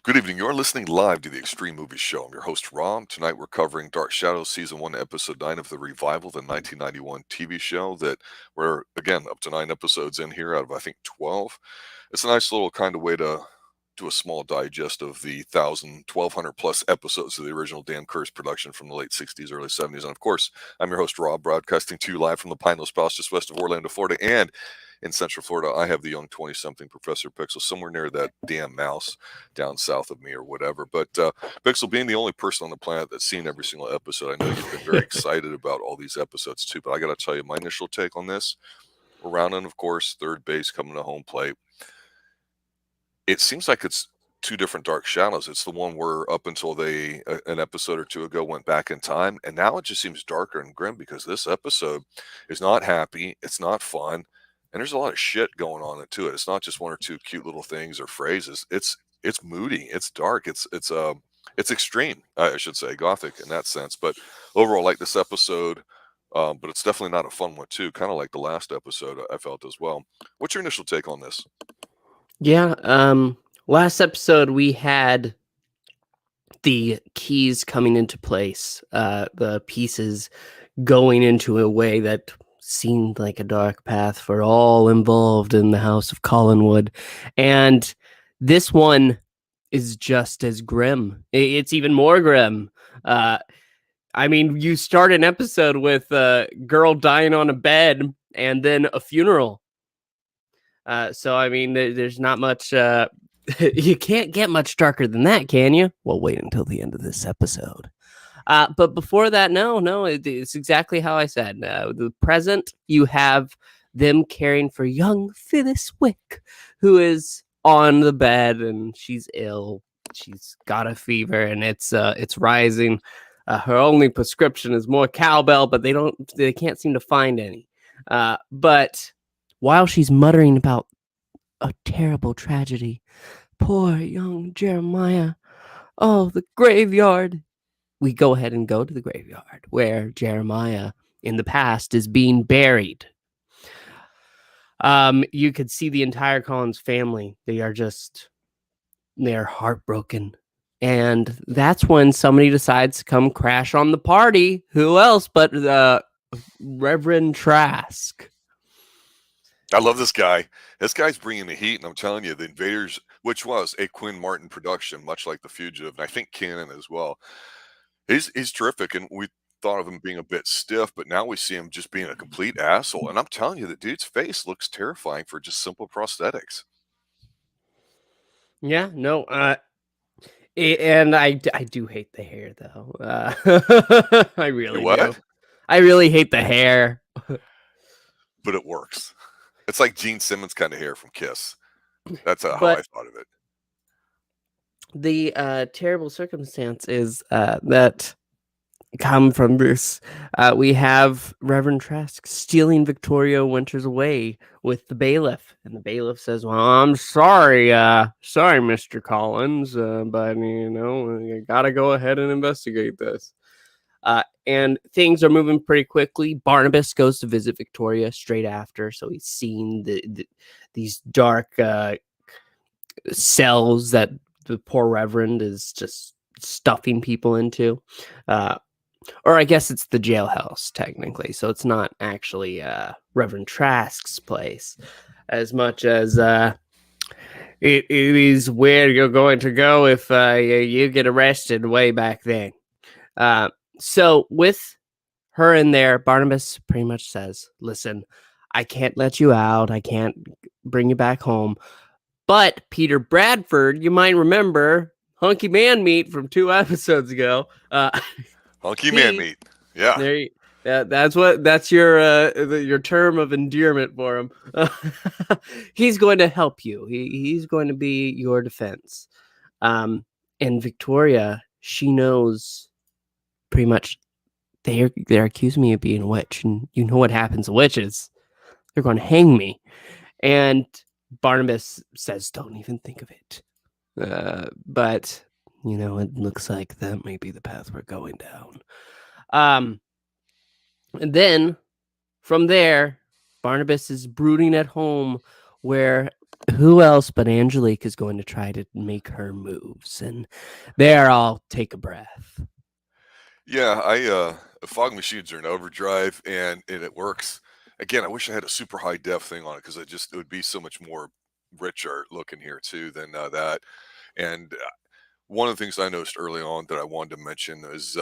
Good evening. You're listening live to the Xtreme Movie Show. I'm your host, Rom. Tonight we're covering Dark Shadows Season 1, Episode 9 of the revival, the 1991 TV show that we're, again, up to 9 episodes in here out of, I think, 12. It's a nice little kind of way to do a small digest of the 1,200 plus episodes of the original Dan Curtis production from the late 60s, early 70s. And of course, I'm your host, Rob, broadcasting to you live from the Pine Hills Palace just west of Orlando, Florida. And in Central Florida, I have the young 20-something Professor Pixel somewhere near that damn mouse down south of me or whatever. But Pixel, being the only person on the planet that's seen every single episode, I know you've been very excited about all these episodes too. But I got to tell you, my initial take on this, we're rounding, of course, third base coming to home plate. It seems like it's two different Dark Shadows. It's the one where up until they an episode or two ago went back in time, and now it just seems darker and grim because this episode is not happy. It's not fun. And there's a lot of shit going on into it. It's not just one or two cute little things or phrases. It's moody. It's dark. It's extreme. I should say gothic in that sense. But overall, I like this episode. But it's definitely not a fun one too. Kind of like the last episode, I felt as well. What's your initial take on this? Yeah, last episode we had the keys coming into place, the pieces going into a way that seemed like a dark path for all involved in the House of Collinwood. And this one is just as grim. It's even more grim. I mean, you start an episode with a girl dying on a bed and then a funeral. So, I mean, there's not much, you can't get much darker than that, can you? Well, wait until the end of this episode. But before that, no, it's exactly how I said. The present, you have them caring for young Phyllis Wick, who is on the bed and she's ill. She's got a fever and it's rising. Her only prescription is more cowbell, but they can't seem to find any. But while she's muttering about a terrible tragedy, poor young Jeremiah, oh, the graveyard. We go ahead and go to the graveyard where Jeremiah in the past is being buried. You could see the entire Collins family. They're heartbroken. And that's when somebody decides to come crash on the party. Who else but Reverend Trask? I love this guy. This guy's bringing the heat, and I'm telling you, The Invaders, which was a Quinn Martin production, much like The Fugitive, and I think Cannon as well. He's terrific, and we thought of him being a bit stiff, but now we see him just being a complete asshole. And I'm telling you, the dude's face looks terrifying for just simple prosthetics. Yeah, no, and I do hate the hair though. I really do. I really hate the hair, but it works. It's like Gene Simmons kind of hair from Kiss. That's how I thought of it. The terrible circumstance is that come from this. We have Reverend Trask stealing Victoria Winters away with the bailiff, and the bailiff says, "Well, I'm sorry, Mr. Collins, but you gotta go ahead and investigate this." And things are moving pretty quickly. Barnabas goes to visit Victoria straight after, so he's seen these dark cells that the poor Reverend is just stuffing people into. Or I guess it's the jailhouse, technically. So it's not actually Reverend Trask's place as much as it is where you're going to go if you get arrested way back then. So with her in there, Barnabas pretty much says, "Listen, I can't let you out. I can't bring you back home. But Peter Bradford, you might remember Hunky Man Meat from 2 episodes ago. Hunky Man Meat, yeah. That's your term of endearment for him. He's going to help you. He's going to be your defense." And Victoria, she knows pretty much they're accusing me of being a witch, and you know what happens to witches. They're going to hang me. And Barnabas says, "Don't even think of it." But it looks like that may be the path we're going down. And then from there, Barnabas is brooding at home where who else but Angelique is going to try to make her moves? And there, I'll take a breath. Yeah, fog machines are in overdrive and it works. Again, I wish I had a super high def thing on it because it would be so much more richer looking here too than that. And one of the things I noticed early on that I wanted to mention is,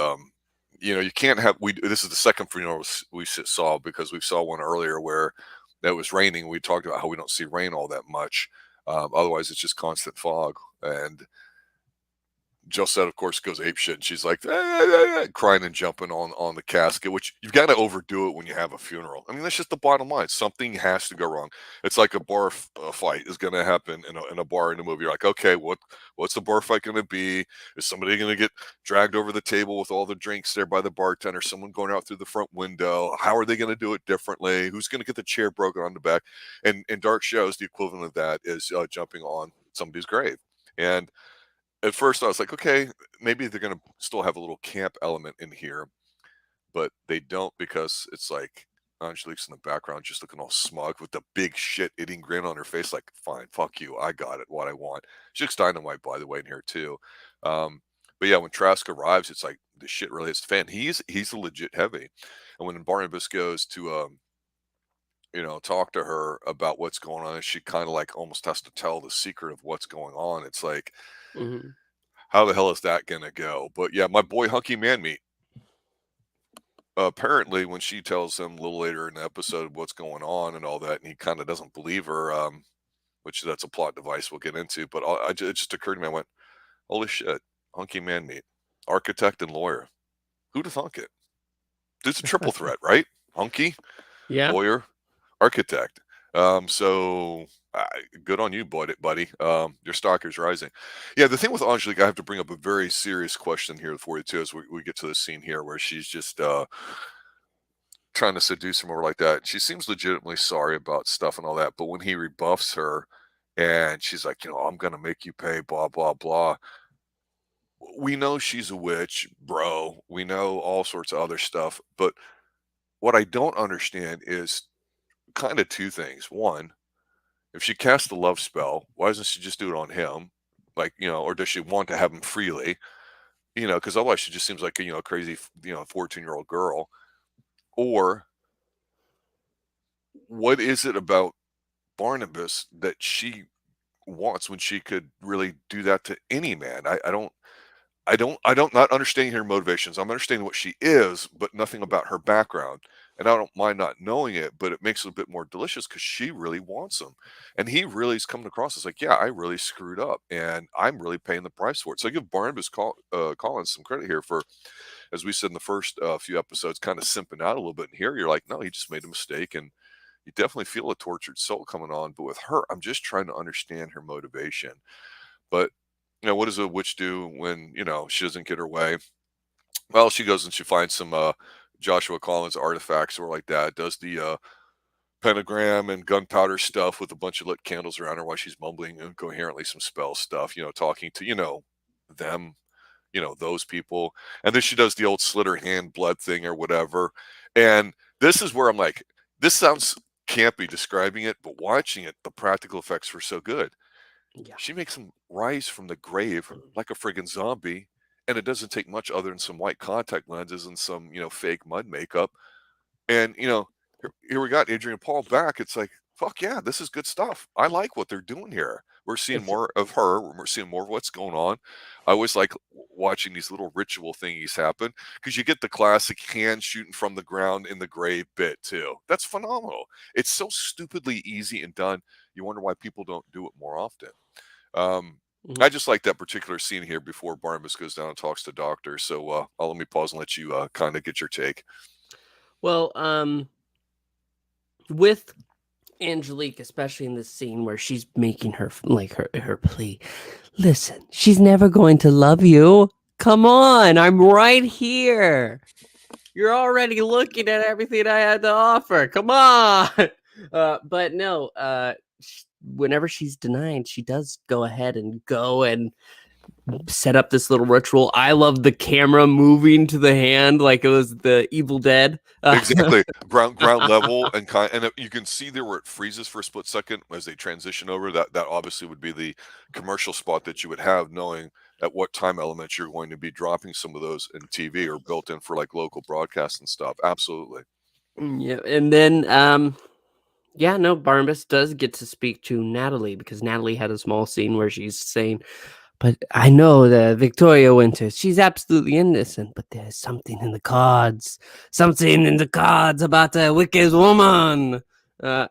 you can't have we. This is the second funeral we saw because we saw one earlier where that was raining. We talked about how we don't see rain all that much. Otherwise, it's just constant fog. And Josette, of course, goes apeshit, and she's like crying and jumping on the casket, which you've got to overdo it when you have a funeral. I mean, that's just the bottom line. Something has to go wrong. It's like a bar fight is going to happen in a bar in a movie. You're like, okay, what's the bar fight going to be? Is somebody going to get dragged over the table with all the drinks there by the bartender? Someone going out through the front window? How are they going to do it differently? Who's going to get the chair broken on the back? And in Dark Shadows, the equivalent of that is jumping on somebody's grave. And at first I was like, okay, maybe they're going to still have a little camp element in here, but they don't because it's like Angelique's in the background just looking all smug with the big shit eating grin on her face. Like, fine, fuck you. I got it. What I want. She looks dynamite, by the way, in here too. But yeah, when Trask arrives, it's like the shit really hits the fan. He's a legit heavy. And when Barnabas goes to, talk to her about what's going on, she kind of like almost has to tell the secret of what's going on. It's like, Mm-hmm. how the hell is that gonna go? But yeah, my boy Hunky Man Meat. Apparently, when she tells him a little later in the episode what's going on and all that, and he kind of doesn't believe her, which that's a plot device we'll get into. But it just occurred to me, I went, "Holy shit, Hunky Man Meat, architect and lawyer. Who'd have thunk it? It's a triple threat, right? Hunky, Yeah. lawyer, architect. So good on you, buddy. Your stock is rising. Yeah, the thing with Angelique, I have to bring up a very serious question here for you too, as we get to the scene here where she's just trying to seduce him or like that. She seems legitimately sorry about stuff and all that, but when he rebuffs her and she's like, I'm gonna make you pay, blah blah blah. We know she's a witch, bro. We know all sorts of other stuff, but what I don't understand is kind of two things. One, if she casts the love spell, why doesn't she just do it on him? Like, or does she want to have him freely? Because otherwise she just seems like a crazy, 14-year-old girl. Or what is it about Barnabas that she wants when she could really do that to any man? I don't not understanding her motivations. I'm understanding what she is, but nothing about her background. And I don't mind not knowing it, but it makes it a bit more delicious because she really wants him. And he really is coming across as like, yeah, I really screwed up and I'm really paying the price for it. So I give Barnabas Collins some credit here for, as we said in the first few episodes, kind of simping out a little bit. And here you're like, no, he just made a mistake. And you definitely feel a tortured soul coming on. But with her, I'm just trying to understand her motivation. But what does a witch do when, she doesn't get her way? Well, she goes and she finds some Joshua Collins artifacts or like that, does the pentagram and gunpowder stuff with a bunch of lit candles around her while she's mumbling incoherently some spell stuff, talking to, them, those people. And then she does the old slit her hand blood thing or whatever. And this is where I'm like, this sounds campy describing it, but watching it, the practical effects were so good. Yeah. She makes him rise from the grave like a friggin' zombie, and it doesn't take much other than some white contact lenses and some, fake mud makeup. And, here we got Adrian Paul back. It's like, fuck yeah, this is good stuff. I like what they're doing here. We're seeing more of her. We're seeing more of what's going on. I always like watching these little ritual thingies happen because you get the classic hand shooting from the ground in the grave bit too. That's phenomenal. It's so stupidly easy and done. You wonder why people don't do it more often. Mhm. I just like that particular scene here before Barnabas goes down and talks to Doctor. So I'll let me pause and let you kind of get your take. Well, with Angelique, especially in this scene where she's making her plea. Listen, she's never going to love you. Come on, I'm right here. You're already looking at everything I had to offer. Come on. But no, whenever she's denied, she does go ahead and go and set up this little ritual. I love the camera moving to the hand like it was the Evil Dead. Exactly. Ground level and you can see there where it freezes for a split second as they transition over. That obviously would be the commercial spot that you would have, knowing at what time elements you're going to be dropping some of those in TV or built in for like local broadcasts and stuff. Absolutely. Yeah, and then yeah, no, Barnabas does get to speak to Natalie because Natalie had a small scene where she's saying, "But I know that Victoria Winters, she's absolutely innocent, but there's something in the cards. Something in the cards about a wicked woman." Uh,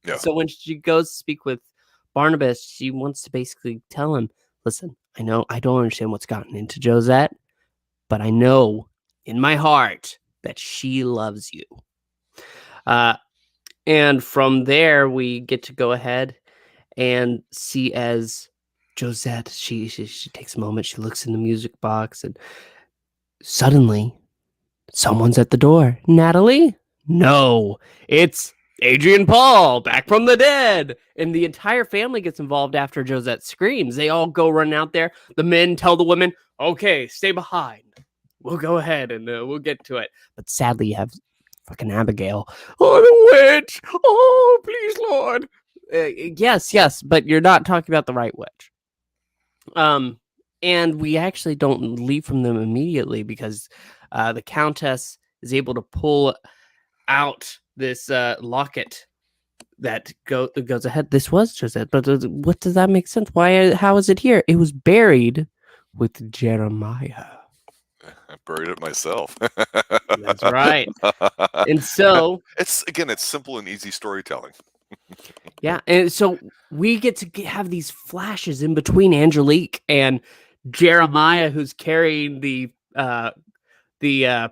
Yeah. So when she goes to speak with Barnabas, she wants to basically tell him, "Listen, I know I don't understand what's gotten into Josette, but I know in my heart that she loves you." Uh, and from there, we get to go ahead and see as Josette, she takes a moment, she looks in the music box, and suddenly someone's at the door. Natalie? No, it's Adrian Paul, back from the dead. And the entire family gets involved after Josette screams. They all go running out there. The men tell the women, "Okay, stay behind. We'll go ahead and we'll get to it." But sadly, you have fucking Abigail. "Oh, the witch. Oh, please, Lord." Yes, but you're not talking about the right witch. And we actually don't leave from them immediately because the Countess is able to pull out this locket that goes ahead. This was Josette, but what does that make sense? How is it here? It was buried with Jeremiah. I buried it myself. That's right. And so it's simple and easy storytelling. yeah, and so we get to have these flashes in between Angelique and Jeremiah, who's carrying the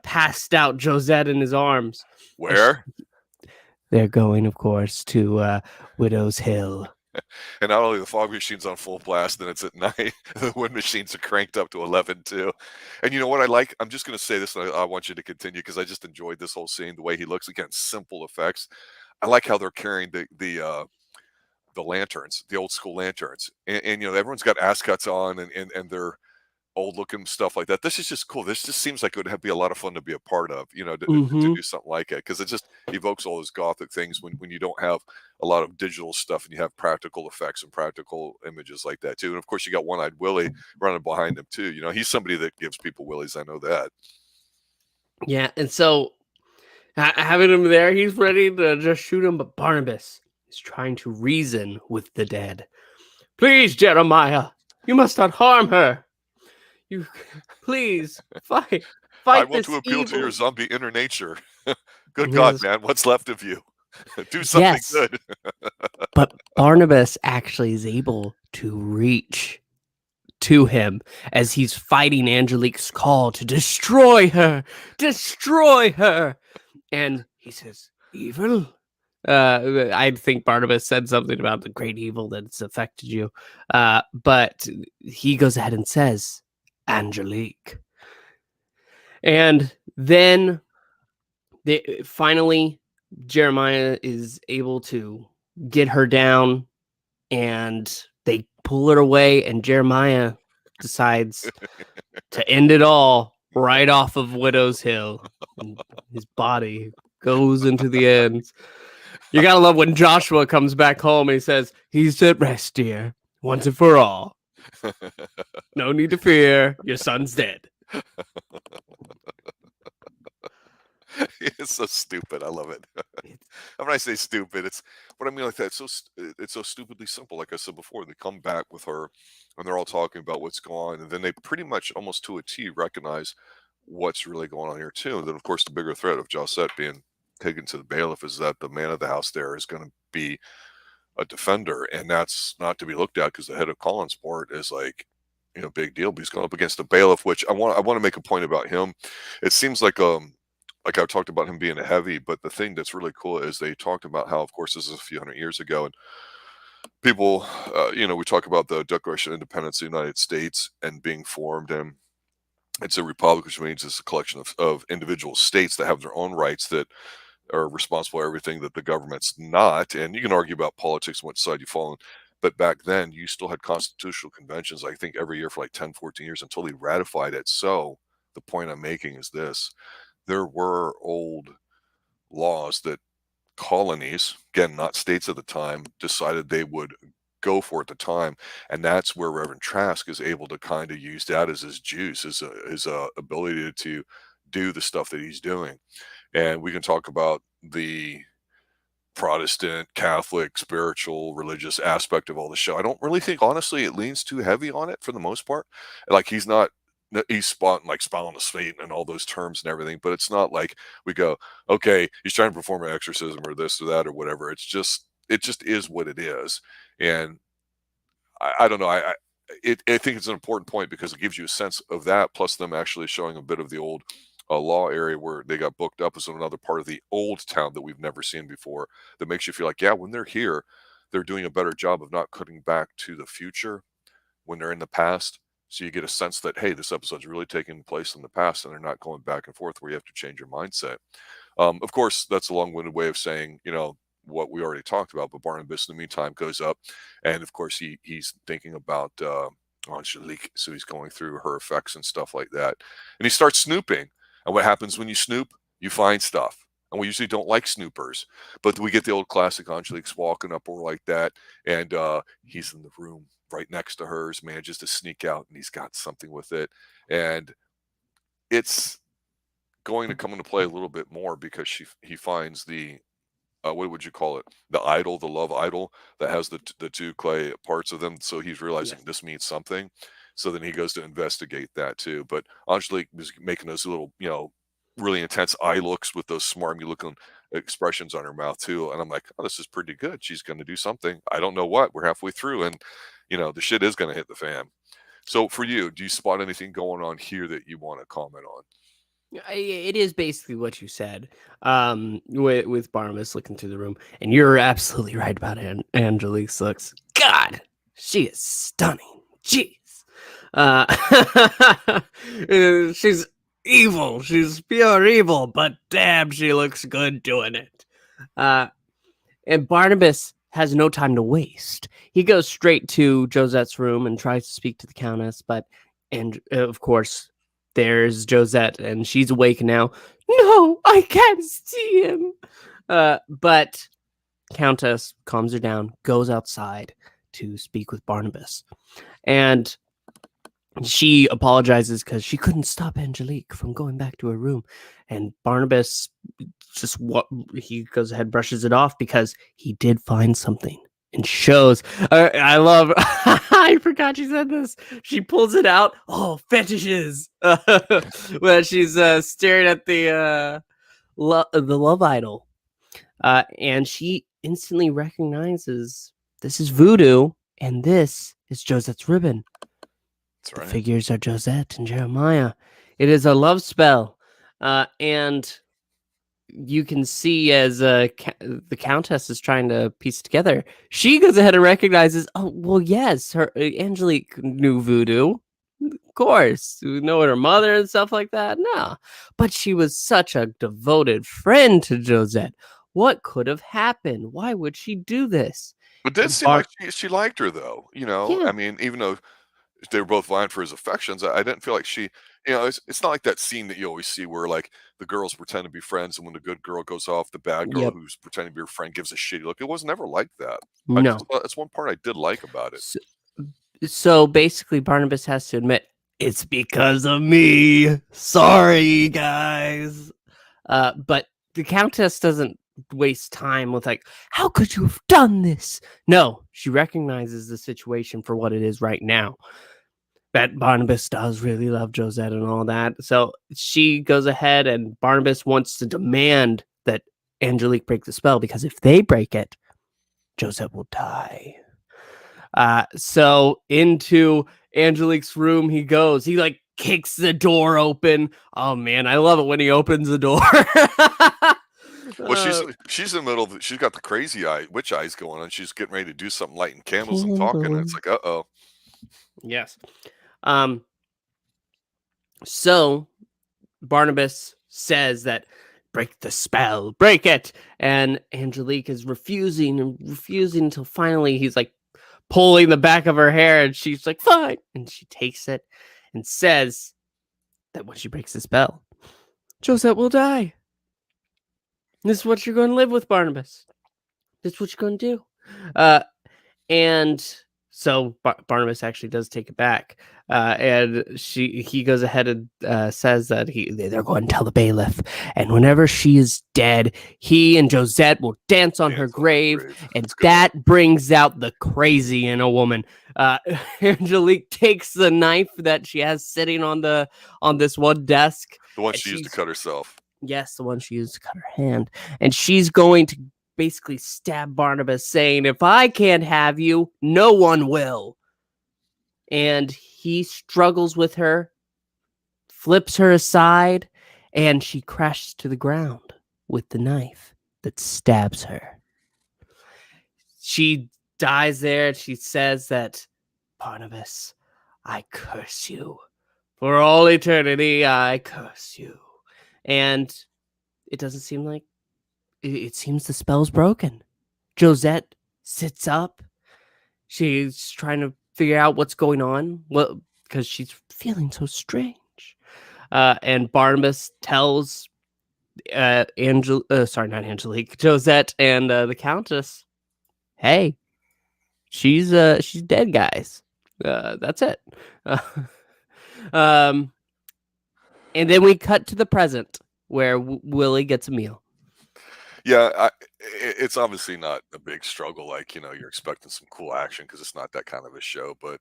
passed out Josette in his arms. Where? They're going, of course, to Widow's Hill. And not only the fog machine's on full blast, then it's at night. The wind machines are cranked up to 11 too. And you know what I like? I'm just going to say this, and I want you to continue because I just enjoyed this whole scene. The way he looks, again, simple effects. I like how they're carrying the lanterns, the old school lanterns, and you know everyone's got Ascots on, and they're old looking stuff like that. This is just cool. This just seems like it would be a lot of fun to be a part of, you know, to do something like it, because it just evokes all those gothic things when you don't have a lot of digital stuff and you have practical effects and practical images like that too. And of course you got One-Eyed Willie running behind him too. You know, he's somebody that gives people willies. I know that. Yeah, and so having him there, he's ready to just shoot him, but Barnabas is trying to reason with the dead. "Please, Jeremiah, you must not harm her. You please fight I want this to appeal to your evil." zombie inner nature. Good God, Yes. man, what's left of you? Do something Yes. good. But Barnabas actually is able to reach to him as he's fighting Angelique's call to destroy her. And he says, "Evil?" I think Barnabas said something about the great evil that's affected you. But he goes ahead and says, "Angelique." And then finally, Jeremiah is able to get her down and they pull her away, and Jeremiah decides to end it all right off of Widow's Hill. And his body goes into the ends. You gotta love when Joshua comes back home and he says, "He's at rest, dear, once and for all. No need to fear, your son's dead." It's so stupid. I love it. When I say stupid, it's what I mean like that. It's so stupidly simple. Like I said before, they come back with her, and they're all talking about what's going on, and then they pretty much almost to a T recognize what's really going on here too. And then of course the bigger threat of Josette being taken to the bailiff is that the man of the house there is going to be a defender, and that's not to be looked at because the head of Collinsport is like, you know, big deal. But he's going up against a bailiff, which I want to make a point about him. It seems like I've talked about him being a heavy, but the thing that's really cool is they talked about how, of course, this is a few hundred years ago, and people, you know, we talk about the Declaration of Independence of the United States and being formed, and it's a republic, which means it's a collection of individual states that have their own rights that are responsible for everything that the government's not. And you can argue about politics and what side you fall on. But back then, you still had constitutional conventions, I think, every year for like 10, 14 years until they ratified it. So the point I'm making is this: there were old laws that colonies, again, not states at the time, decided they would go for at the time, and that's where Reverend Trask is able to kind of use that as his juice, his ability to do the stuff that he's doing. And we can talk about the Protestant, Catholic, spiritual, religious aspect of all the show. I don't really think, honestly, it leans too heavy on it for the most part. Like he's spouting his fate and all those terms and everything, but it's not like we go, okay, he's trying to perform an exorcism or this or that or whatever. It just is what it is. And I don't know. I think it's an important point because it gives you a sense of that, plus them actually showing a bit of the old law area where they got booked up as another part of the old town that we've never seen before. That makes you feel like, yeah, when they're here, they're doing a better job of not cutting back to the future when they're in the past. So you get a sense that, hey, this episode's really taking place in the past, and they're not going back and forth where you have to change your mindset. Of course, that's a long-winded way of saying, what we already talked about. But Barnabas, in the meantime, goes up, and of course, he's thinking about Angelique, so he's going through her effects and stuff like that, and he starts snooping. And what happens when you snoop? You find stuff. And we usually don't like snoopers, but we get the old classic Angelique's walking up or like that, and he's in the room right next to hers, manages to sneak out, and he's got something with it, and it's going to come into play a little bit more because he finds the what would you call it? The idol, the love idol that has the two clay parts of them. So he's realizing Yes. this means something. So then he goes to investigate that too. But Angelique was making those little, really intense eye looks with those smarmy looking expressions on her mouth too. And I'm like, oh, this is pretty good. She's going to do something. I don't know what. We're halfway through, and the shit is going to hit the fan. So for you, do you spot anything going on here that you want to comment on? It is basically what you said, with Barnabas looking through the room, and you're absolutely right about Angelique's looks. God, she is stunning. Jeez, uh, she's evil. She's pure evil, but damn, she looks good doing it. And Barnabas has no time to waste. He goes straight to Josette's room and tries to speak to the Countess, and of course, there's Josette, and she's awake now. No, I can't see him. But Countess calms her down, goes outside to speak with Barnabas, and she apologizes because she couldn't stop Angelique from going back to her room. And Barnabas he goes ahead, brushes it off because he did find something and shows. I love. I forgot she said this. She pulls it out. Oh, fetishes! When she's staring at the love idol, and she instantly recognizes this is voodoo, and this is Josette's ribbon. That's The right. figures are Josette and Jeremiah. It is a love spell, and you can see as the Countess is trying to piece it together. She goes ahead and recognizes, oh, well, yes, her Angelique knew voodoo. Of course, we know her mother and stuff like that. No, but she was such a devoted friend to Josette. What could have happened? Why would she do this? It did And seem like she liked her though. Yeah, I mean, even though they were both vying for his affections, I didn't feel like it's not like that scene that you always see where like the girls pretend to be friends, and when the good girl goes off, the bad girl yep, who's pretending to be her friend gives a shitty look. It was never like that. no. That's one part I did like about it. So basically, Barnabas has to admit it's because of me. Sorry, guys. But the Countess doesn't waste time with like, how could you have done this? No, she recognizes the situation for what it is right now. That Barnabas does really love Josette and all that. So she goes ahead, and Barnabas wants to demand that Angelique break the spell, because if they break it, Josette will die. So into Angelique's room he goes. He like kicks the door open. Oh man, I love it when he opens the door. Well, she's uh, she's in the middle of she's got the crazy witch eyes going on. She's getting ready to do something, lighting candles and talking, and it's Candle. like, uh-oh. Yes. Um. So Barnabas says that break the spell, break it, and Angelique is refusing and refusing until finally he's like, pulling the back of her hair, and she's like, fine. And she takes it and says that when she breaks the spell, Josette will die. This is what you're going to live with, Barnabas. This is what you're going to do. And so Barnabas actually does take it back. And he goes ahead and says that they're going to tell the bailiff. And whenever she is dead, he and Josette will dance on her grave. And that brings out the crazy in a woman. Angelique takes the knife that she has sitting on this one desk. The one she used to cut herself. Yes, the one she used to cut her hand. And she's going to basically stab Barnabas, saying, if I can't have you, no one will. And he struggles with her, flips her aside, and she crashes to the ground with the knife that stabs her. She dies there. She says that, Barnabas, I curse you. For all eternity, I curse you. And it doesn't seem like it seems the spell's broken. Josette sits up. She's trying to figure out what's going on. Well, because she's feeling so strange. And Barnabas tells not Angelique, Josette and the Countess, hey, she's dead, guys. That's it. And then we cut to the present where Willie gets a meal. Yeah, it's obviously not a big struggle like, you're expecting some cool action because it's not that kind of a show. But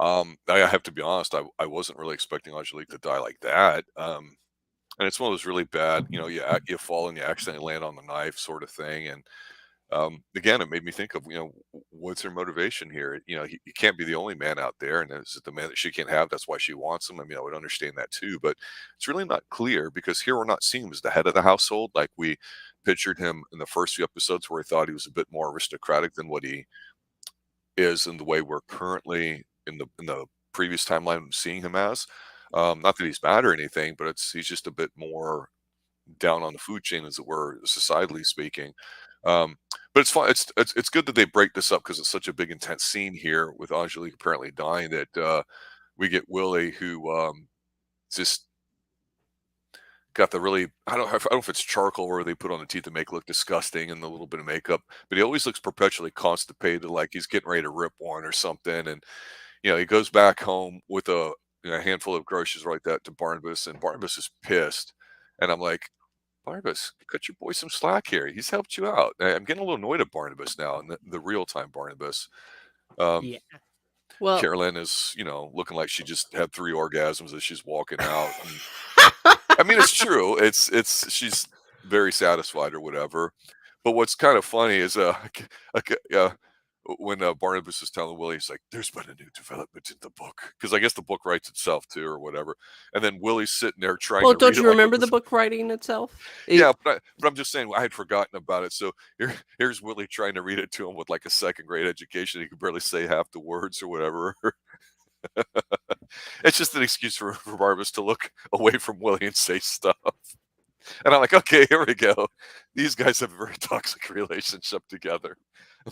I have to be honest, I wasn't really expecting Angelique to die like that. And it's one of those really bad, you fall and you accidentally land on the knife sort of thing. And again, it made me think of, what's her motivation here? He can't be the only man out there, and is it the man that she can't have? That's why she wants him. I mean, I would understand that too, but it's really not clear because here we're not seeing him as the head of the household like we pictured him in the first few episodes, where we thought he was a bit more aristocratic than what he is in the way we're currently in the previous timeline seeing him as. Not that he's bad or anything, but he's just a bit more down on the food chain, as it were, societally speaking. But it's fun. It's good that they break this up because it's such a big, intense scene here with Angelique apparently dying that we get Willie, who just got the really, I don't know if it's charcoal where they put on the teeth to make it look disgusting and a little bit of makeup, but he always looks perpetually constipated, like he's getting ready to rip one or something. And he goes back home with a handful of groceries like that to Barnabas, and Barnabas is pissed. And I'm like, Barnabas, cut your boy some slack here. He's helped you out. I'm getting a little annoyed at Barnabas now, and the real time Barnabas. Yeah. Well, Carolyn is, looking like she just had 3 orgasms as she's walking out. And, I mean, it's true. She's very satisfied or whatever. But what's kind of funny is when Barnabas is telling Willie, he's like, there's been a new development in the book. Because I guess the book writes itself too or whatever. And then Willie's sitting there trying to read it. Well, don't you remember the book writing itself? Yeah, but I'm just saying, I had forgotten about it. So here's Willie trying to read it to him with like a 2nd grade education. He could barely say half the words or whatever. It's just an excuse for Barnabas to look away from Willie and say stuff. And I'm like, okay, here we go. These guys have a very toxic relationship together.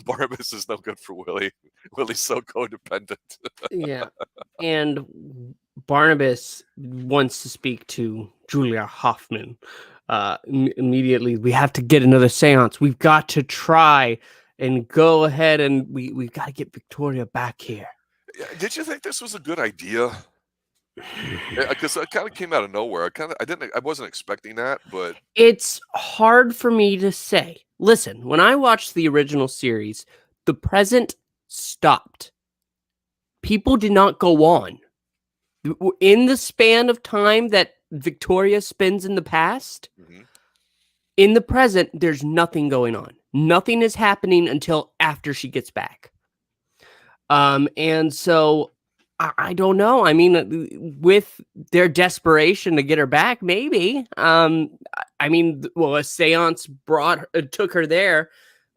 Barnabas is no good for Willie. Willie's so codependent. Yeah. And Barnabas wants to speak to Julia Hoffman. Immediately, we have to get another seance. We've got to try and go ahead, and we've got to get Victoria back here. Did you think this was a good idea? Because it kind of came out of nowhere. I wasn't expecting that, but it's hard for me to say. Listen, when I watched the original series, the present stopped. People did not go on. In the span of time that Victoria spends in the past, in the present, there's nothing going on. Nothing is happening until after she gets back. And so I don't know. I mean, with their desperation to get her back, maybe. I mean, well, a seance took her there.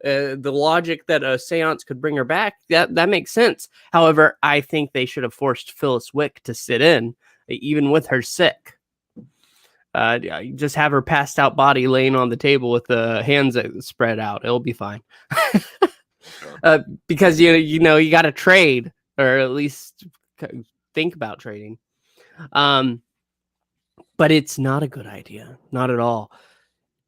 The logic that a seance could bring her back, that makes sense. However, I think they should have forced Phyllis Wick to sit in, even with her sick. Just have her passed out body laying on the table with the hands spread out. It'll be fine. Okay. Because you got to trade, or at least think about trading. But it's not a good idea, not at all.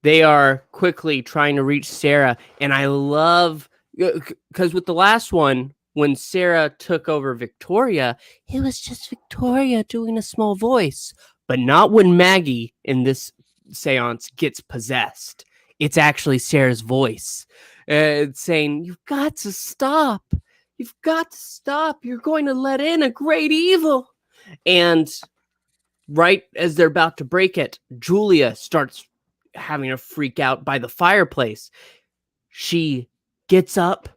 They are quickly trying to reach Sarah, and I love because with the last one, when Sarah took over Victoria, it was just Victoria doing a small voice, but not when Maggie in this seance gets possessed. It's actually Sarah's voice. It's saying, "You've got to stop. You've got to stop. You're going to let in a great evil." And right as they're about to break it, Julia starts having a freak out by the fireplace. She gets up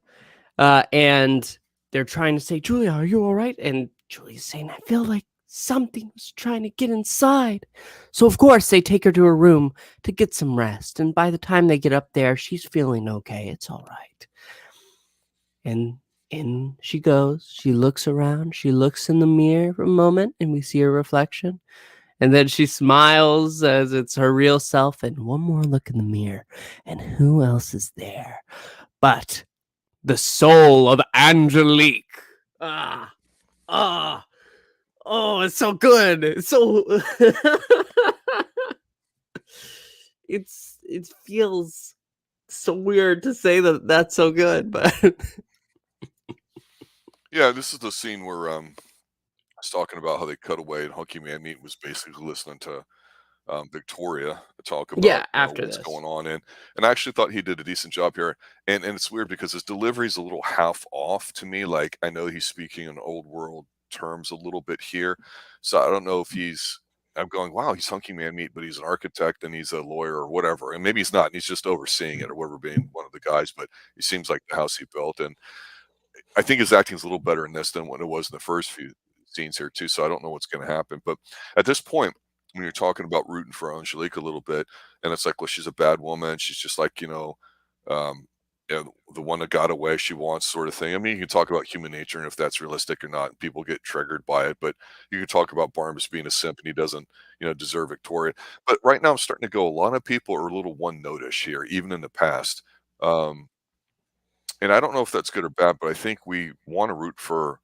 and they're trying to say, "Julia, are you all right?" And Julia's saying, "I feel like something was trying to get inside." So, of course, they take her to her room to get some rest. And by the time they get up there, she's feeling okay. It's all right. And in she goes. She looks around. She looks in the mirror for a moment, and we see her reflection. And then she smiles as it's her real self. And one more look in the mirror. And who else is there but the soul of Angelique? Ah, ah, oh, it's so good. It's so it feels so weird to say that that's so good, but Yeah, this is the scene where I was talking about how they cut away and Hunky Man Meat was basically listening to Victoria talk about, yeah, after what's this. going on, and I actually thought he did a decent job here. And it's weird because his delivery is a little half off to me. Like I know he's speaking in old world terms a little bit here, so I don't know if he's. I'm going, wow, he's Hunky Man Meat, but he's an architect and he's a lawyer or whatever, and maybe he's not. And he's just overseeing it or whatever, being one of the guys. But he seems like the house he built, and I think his acting is a little better in this than what it was in the first few scenes here too. So I don't know what's going to happen. But at this point, when you're talking about rooting for Angelique a little bit, and it's like, well, she's a bad woman. She's just like um, the one that got away. She wants sort of thing. I mean, you can talk about human nature and if that's realistic or not. And people get triggered by it, but you can talk about Barnabas being a simp and he doesn't, deserve Victoria. But right now, I'm starting to go. A lot of people are a little one notice here, even in the past. Um, and I don't know if that's good or bad, but I think we want to root for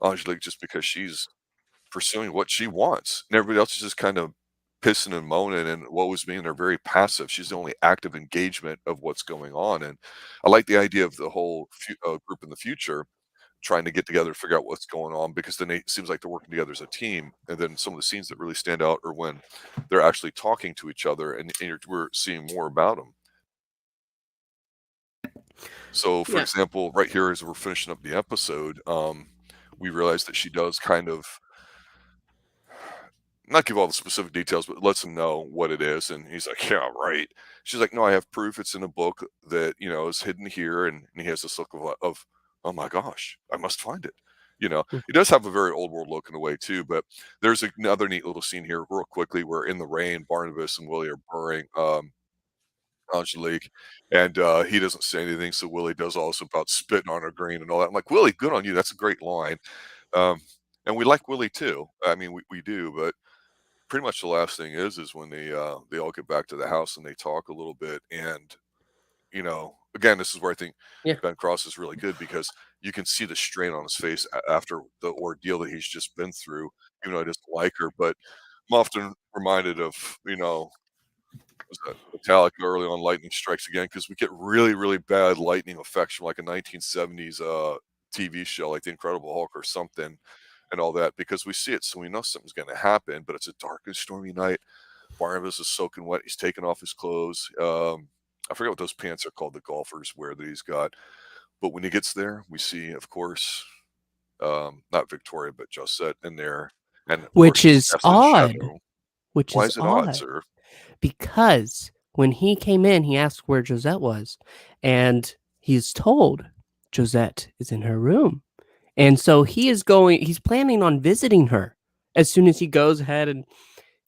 Angelique just because she's pursuing what she wants, and everybody else is just kind of pissing and moaning and woe is me, and they're very passive. She's the only active engagement of what's going on, and I like the idea of the whole group in the future trying to get together to figure out what's going on because then it seems like they're working together as a team. And then some of the scenes that really stand out are when they're actually talking to each other and we're seeing more about them. So, for Yeah. example, right here as we're finishing up the episode, we realize that she does kind of not give all the specific details, but lets him know what it is. And he's like, "Yeah, right." She's like, "No, I have proof. It's in a book that is hidden here." And he has this look of, "Oh my gosh, I must find it." He does have a very old world look in a way too. But there's another neat little scene here, real quickly, where in the rain, Barnabas and Willie are burning Angelique, and he doesn't say anything. So Willie does also about spitting on her green and all that. I'm like, Willie, good on you. That's a great line. Um, and we like Willie too. I mean, we do, but pretty much the last thing is when they all get back to the house and they talk a little bit. And again, this is where I think Yeah. Ben Cross is really good because you can see the strain on his face after the ordeal that he's just been through, even though he doesn't like her. But I'm often reminded of was that Metallica early on Lightning Strikes Again, because we get really, really bad lightning effects from like a 1970s TV show like The Incredible Hulk or something and all that because we see it, so we know something's going to happen. But it's a dark and stormy night. Barnabas is soaking wet. He's taking off his clothes. I forget what those pants are called, the golfers wear that he's got. But when he gets there, we see, of course, not Victoria, but Josette in there. And of course, Which she's is cast in odd. shadow. Which Why is is it odd, odd. sir? Because when he came in, he asked where Josette was, and he's told Josette is in her room. And so he's planning on visiting her as soon as he goes ahead and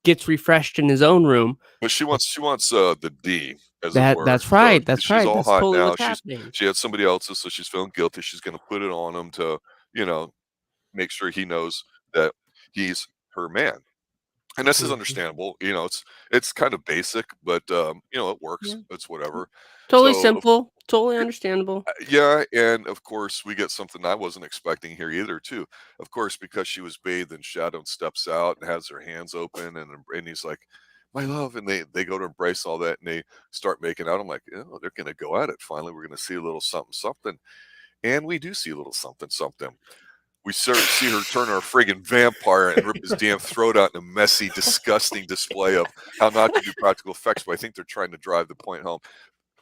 gets refreshed in his own room. But she wants the D, as it That were. that's So right. That's she's right. all That's hot totally now. what's happening. She had somebody else's, so she's feeling guilty. She's gonna put it on him to, you know, make sure he knows that he's her man. And this is Mhm. understandable. It's kind of basic, but it works. Yeah. It's whatever. Totally So simple, totally understandable. yeah, and of course we get something I wasn't expecting here either too. Of course, because she was bathed in shadow and steps out and has her hands open and he's like, "My love," and they go to embrace all that and they start making out. I'm like, "Oh, they're gonna go at it. Finally, we're gonna see a little something something." And we do see a little something something. We see her turn her friggin' vampire and rip his damn throat out in a messy, disgusting display of how not to do practical effects, but I think they're trying to drive the point home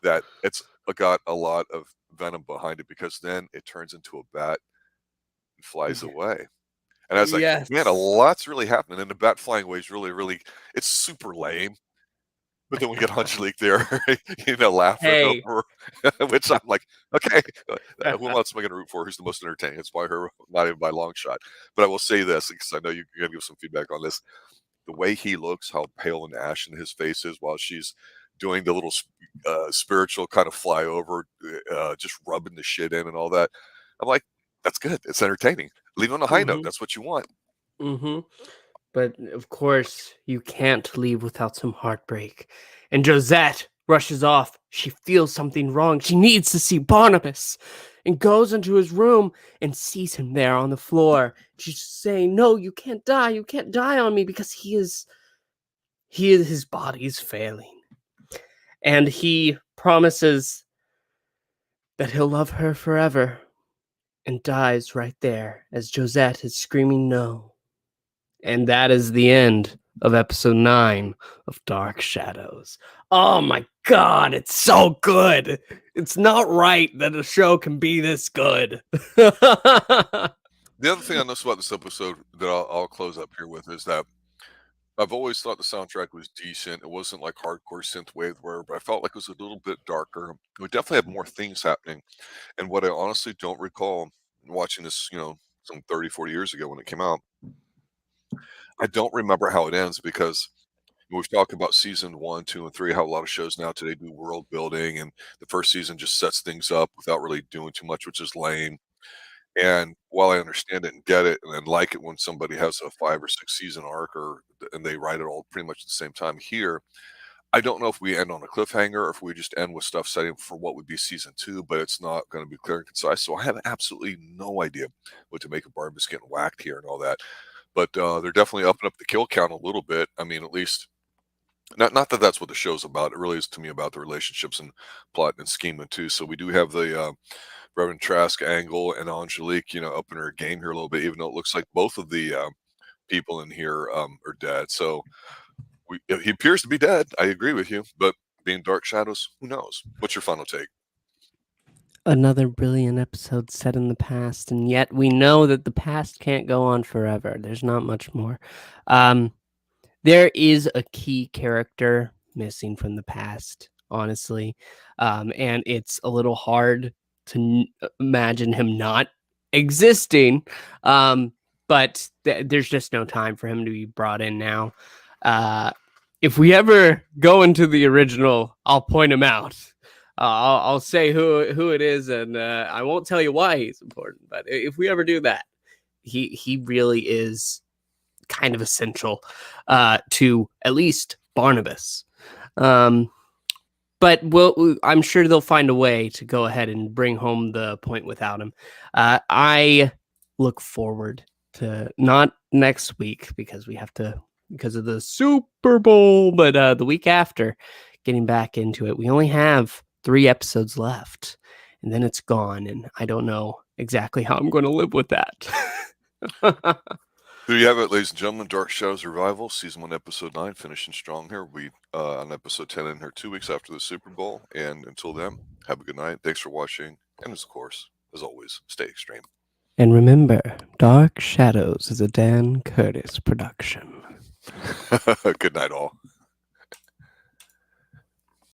that it's got a lot of venom behind it because then it turns into a bat and flies Yeah. away. And I was like, "Man, a Yes. lot's really happening." And the bat flying away is really, really it's super lame. But then we get Angelique there, laughing Hey. over which I'm like, "Okay, who else am I gonna root for? Who's the most entertaining?" It's by her, not even by a long shot. But I will say this, because I know you're gonna give some feedback on this. The way he looks, how pale and ashen his face is while she's doing the little spiritual kind of flyover, just rubbing the shit in and all that. I'm like, "That's good. It's entertaining. Leave on a high note. Mhm, That's what you want." mhm. But, of course, you can't leave without some heartbreak. And Josette rushes off. She feels something wrong. She needs to see Barnabas and goes into his room and sees him there on the floor. She's saying, "No, you can't die. You can't die on me," because his body is failing. And he promises that he'll love her forever and dies right there as Josette is screaming no. And that is the end of episode 9 of Dark Shadows. Oh my god, it's so good. It's not right that a show can be this good. The other thing I noticed about this episode that I'll close up here with is that I've always thought the soundtrack was decent. It wasn't like hardcore synthwave, where but I felt like it was a little bit darker. We definitely had more things happening. And what I honestly don't recall watching this, some 30, 40 years ago when it came out, I don't remember how it ends because we've talked about season 1, 2, and 3, how a lot of shows now today do world building, and the first season just sets things up without really doing too much, which is lame. And while I understand it and get it, and then like it when somebody has a 5 or 6 season arc and they write it all pretty much at the same time here, I don't know if we end on a cliffhanger or if we just end with stuff setting for what would be season 2, but it's not gonna be clear and concise, so I have absolutely no idea what to make of Barnabas getting whacked here and all that. But, they're definitely upping up the kill count a little bit. I mean, at least not that that's what the show's about. It really is to me about the relationships and plot and scheming too. So we do have the Reverend Trask angle and Angelique, up in her game here a little bit, even though it looks like both of the people in here are dead. So he appears to be dead. I agree with you, but being Dark Shadows, who knows? What's your final take? Another brilliant episode set in the past, and yet we know that the past can't go on forever. There's not much more. Um, There is a key character missing from the past, honestly, and it's a little hard to imagine him not existing. Um, but there's just no time for him to be brought in now. Uh, if we ever go into the original, I'll point him out. I'll say who it is, and I won't tell you why he's important. But if we ever do that, he really is kind of essential to at least Barnabas. Um, but I'm sure they'll find a way to go ahead and bring home the point without him. I look forward to not next week because we have to because of the Super Bowl, but the week after, getting back into it. We only have 3 episodes left, and then it's gone, and I don't know exactly how I'm going to live with that. There you have it, ladies and gentlemen. Dark Shadows Revival, Season 1, Episode 9, finishing strong here. We on Episode 10 in here 2 weeks after the Super Bowl. And until then, have a good night. Thanks for watching. And of course, as always, stay extreme. And remember, Dark Shadows is a Dan Curtis production. Good night, all.